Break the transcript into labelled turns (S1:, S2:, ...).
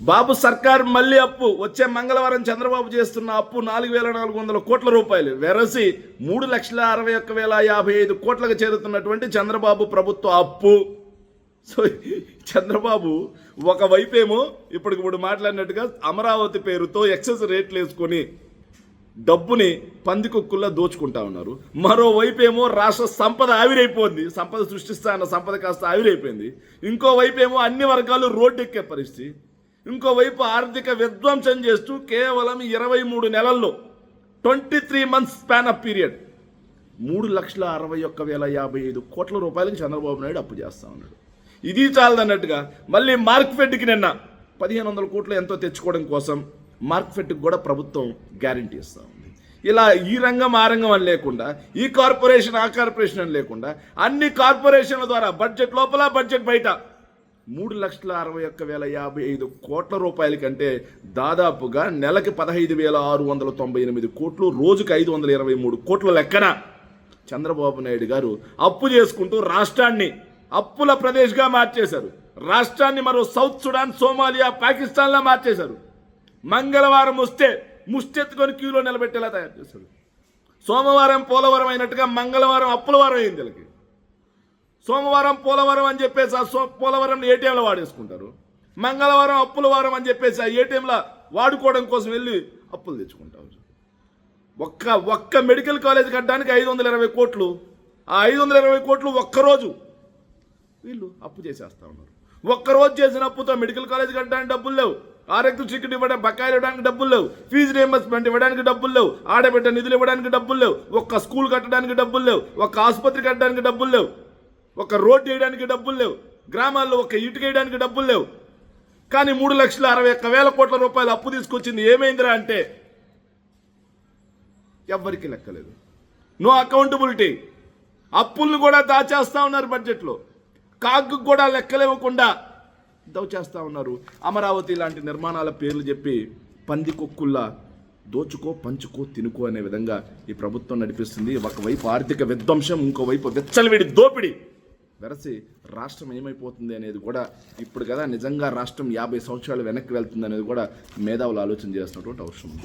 S1: బాబు సర్కార్ మళ్ళీ అప్పు. వచ్చే మంగళవారం చంద్రబాబు చేస్తున్న అప్పు 4,400 కోట్ల రూపాయలు. వెరసి 3,61,055 కోట్లకు చేరుతున్నటువంటి చంద్రబాబు ప్రభుత్వ అప్పు. సో చంద్రబాబు ఒకవైపేమో ఇప్పుడు మాట్లాడినట్టుగా అమరావతి పేరుతో ఎక్సెస్ రేట్లు వేసుకొని డబ్బుని పందికొక్కుల్లా దోచుకుంటా ఉన్నారు. మరోవైపేమో రాష్ట్ర సంపద ఆవిరైపోయింది. సంపద సృష్టిస్తా అన్న సంపద కాస్త ఆవిరైపోయింది. ఇంకోవైపేమో అన్ని వర్గాలు రోడ్డెక్కే పరిస్థితి. ఇంకోవైపు ఆర్థిక విధ్వంసం చేస్తూ కేవలం 23 నెలల్లో 23 మంత్స్ స్పాన్ ఆఫ్ పీరియడ్ 3,61,055 కోట్ల రూపాయలకి చంద్రబాబు నాయుడు అప్పు చేస్తా ఉన్నాడు. ఇది చాలదన్నట్టుగా మళ్ళీ మార్క్ఫెడ్కి నిన్న 1,500 కోట్లు ఎంతో తెచ్చుకోవడం కోసం మార్క్ఫెడ్కి కూడా ప్రభుత్వం గ్యారంటీ ఇస్తూ ఉంది. ఇలా ఈ రంగం ఆ రంగం అని లేకుండా, ఈ కార్పొరేషన్ ఆ కార్పొరేషన్ అని లేకుండా అన్ని కార్పొరేషన్ల ద్వారా బడ్జెట్ లోపల బడ్జెట్ బయట 3,61,055 కోట్ల రూపాయల కంటే దాదాపుగా నెలకి 15,698 కోట్లు, రోజుకి 523 కోట్ల లెక్కన చంద్రబాబు నాయుడు గారు అప్పు చేసుకుంటూ రాష్ట్రాన్ని అప్పుల ప్రదేశ్గా మార్చేశారు. రాష్ట్రాన్ని మరో సౌత్ సుడాన్, సోమాలియా, పాకిస్తాన్లా మార్చేశారు. మంగళవారం వస్తే ముష్టెత్తుకొని క్యూలో నిలబెట్టేలా తయారు చేశారు. సోమవారం పోలవరం అయినట్టుగా మంగళవారం అప్పుల వారం అయింది వీళ్ళకి. సోమవారం పోలవరం అని చెప్పేసి ఆ పోలవరం ఏటీఎంలో వాడేసుకుంటారు. మంగళవారం అప్పుల వారం అని చెప్పేసి ఆ ఏటీఎంలో వాడుకోవడం కోసం వెళ్ళి అప్పులు తెచ్చుకుంటారు. ఒక్క మెడికల్ కాలేజ్ కట్టడానికి 520 కోట్లు. ఆ 520 కోట్లు ఒక్కరోజు వీళ్ళు అప్పు చేసేస్తా ఉన్నారు. ఒక్కరోజు చేసిన అప్పుతో మెడికల్ కాలేజ్ కట్టడానికి డబ్బులు లేవు, ఆరోగ్య టికెట్ ఇవ్వడానికి బకాయిలు ఇవ్వడానికి డబ్బులు లేవు, ఫీజు రియంబర్స్మెంట్ ఇవ్వడానికి డబ్బులు లేవు, ఆడబిడ్డ నిధులు ఇవ్వడానికి డబ్బులు లేవు, ఒక్క స్కూల్ కట్టడానికి డబ్బులు లేవు, ఒక్క ఆసుపత్రి కట్టడానికి డబ్బులు లేవు, ఒక రోడ్డు వేయడానికి డబ్బులు లేవు, గ్రామాల్లో ఒక ఇటుక వేయడానికి డబ్బులు లేవు. కానీ 3,61,000 కోట్ల రూపాయలు అప్పు తీసుకొచ్చింది ఏమైందిరా అంటే ఎవ్వరికి లెక్కలేదు. No accountability. అప్పులను కూడా దాచేస్తా ఉన్నారు. బడ్జెట్లో కాగ్గు కూడా లెక్కలేవ్వకుండా దోచేస్తా ఉన్నారు. అమరావతి లాంటి నిర్మాణాల పేర్లు చెప్పి పందికొక్కుల్లా దోచుకో, పంచుకో, తినుకో అనే విధంగా ఈ ప్రభుత్వం నడిపిస్తుంది. ఒకవైపు ఆర్థిక విధ్వంసం, ఇంకోవైపు వెచ్చలవిడి దోపిడి. వెరసి రాష్ట్రం ఏమైపోతుంది అనేది కూడా ఇప్పుడు కదా నిజంగా రాష్ట్రం 50 సంవత్సరాలు వెనక్కి వెళ్తుంది అనేది కూడా మేధావులు ఆలోచన చేస్తున్నటువంటి అవసరం ఉంది.